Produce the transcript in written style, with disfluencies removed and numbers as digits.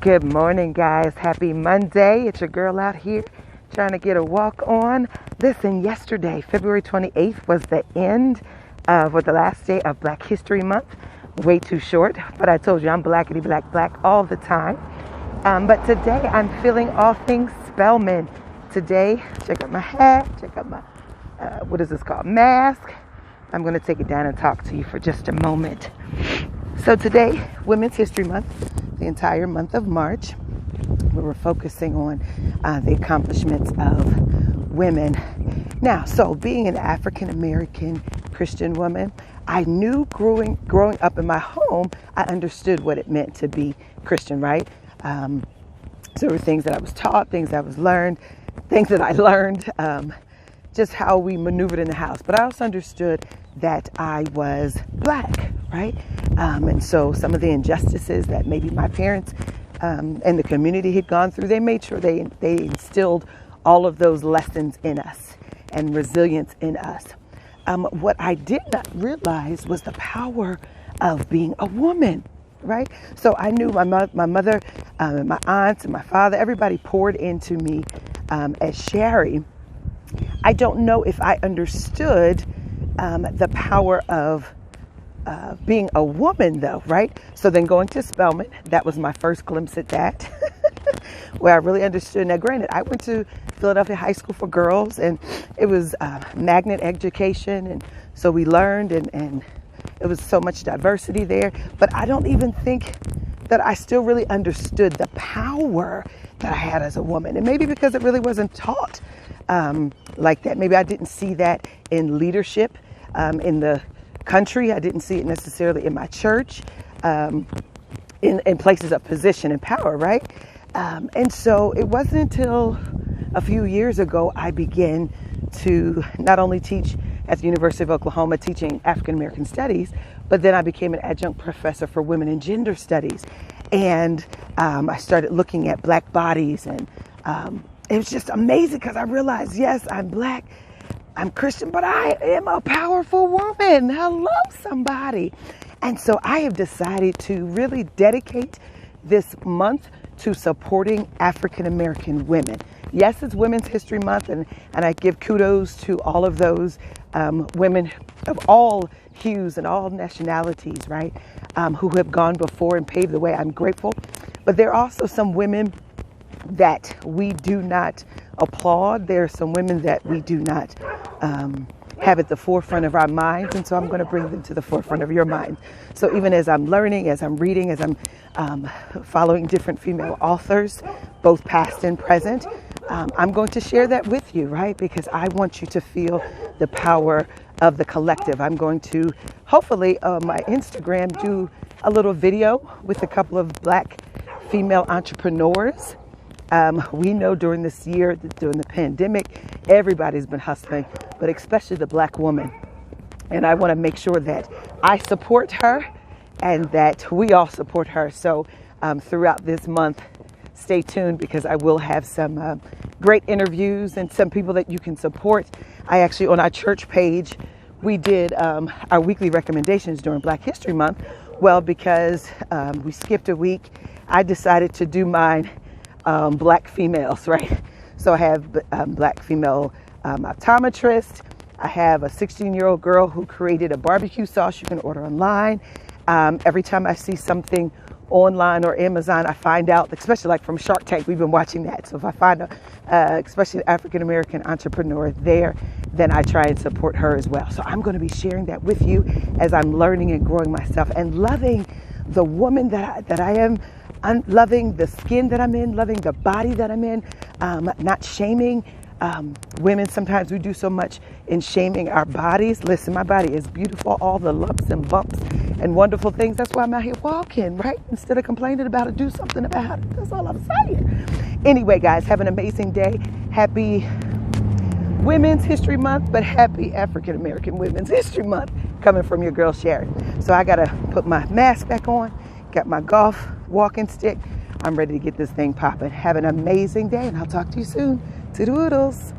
Good morning, guys. Happy Monday. It's your girl out here trying to get a walk on. Listen, yesterday, February 28th, was the end or the last day of Black History Month. Way too short, but I told you I'm blackity black all the time. But today I'm feeling all things Spelman. Today, check out my hat, check out my, what is this called? Mask. I'm going to take it down and talk to you for just a moment. So today, Women's History Month, the entire month of March, we were focusing on the accomplishments of women. Now, so being an African-American Christian woman, I knew growing up in my home, I understood what it meant to be Christian, right? So there were things that I was taught, things that I learned, just how we maneuvered in the house. But I also understood that I was Black, right? And so some of the injustices that maybe my parents and the community had gone through, they made sure they instilled all of those lessons in us and resilience in us. What I did not realize was the power of being a woman, right? So I knew my mother, my aunts and my father, everybody poured into me as Sherry. I don't know if I understood the power of being a woman, though, right? So then going to Spelman, that was my first glimpse at that, where I really understood. Now, granted, I went to Philadelphia High School for Girls, and it was magnet education, and so we learned, and it was so much diversity there. But I don't even think that I still really understood the power that I had as a woman, and maybe because it really wasn't taught like that. Maybe I didn't see that in leadership in the country. I didn't see it necessarily in my church, in places of position and power, right? And so it wasn't until a few years ago I began to not only teach at the University of Oklahoma teaching African American studies, but then I became an adjunct professor for women and gender studies. And I started looking at Black bodies, and it was just amazing because I realized, yes, I'm Black, I'm Christian, but I am a powerful woman. Hello, somebody. And so I have decided to really dedicate this month to supporting African American women. Yes, it's Women's History Month, and I give kudos to all of those women of all hues and all nationalities, right, who have gone before and paved the way. I'm grateful. But there are also some women that we do not applaud. There are some women that we do not have at the forefront of our minds, and so I'm going to bring them to the forefront of your mind. So even as I'm learning, as I'm reading, as I'm following different female authors, both past and present, I'm going to share that with you, right? Because I want you to feel the power of the collective. I'm going to hopefully on my Instagram do a little video with a couple of Black female entrepreneurs. We know during this year, during the pandemic, everybody's been hustling, but especially the Black woman. And I want to make sure that I support her and that we all support her. So throughout this month, stay tuned because I will have some great interviews and some people that you can support. I actually, on our church page, we did our weekly recommendations during Black History Month. Well, because we skipped a week, I decided to do mine Black females, right? So I have Black female optometrist. I have a 16-year-old girl who created a barbecue sauce you can order online. Every time I see something online or Amazon, I find out, especially like from Shark Tank, we've been watching that. So if I find especially an African-American entrepreneur there, then I try and support her as well. So I'm going to be sharing that with you as I'm learning and growing myself and loving the woman that I am. I'm loving the skin that I'm in, loving the body that I'm in, not shaming women. Sometimes we do so much in shaming our bodies. Listen, my body is beautiful, all the lumps and bumps and wonderful things. That's why I'm out here walking, right? Instead of complaining about it, do something about it. That's all I'm saying. Anyway, guys, have an amazing day. Happy Women's History Month, but happy African American Women's History Month coming from your girl, Sherry. So I got to put my mask back on. Got my golf walking stick. I'm ready to get this thing popping. Have an amazing day, and I'll talk to you soon. Toodles.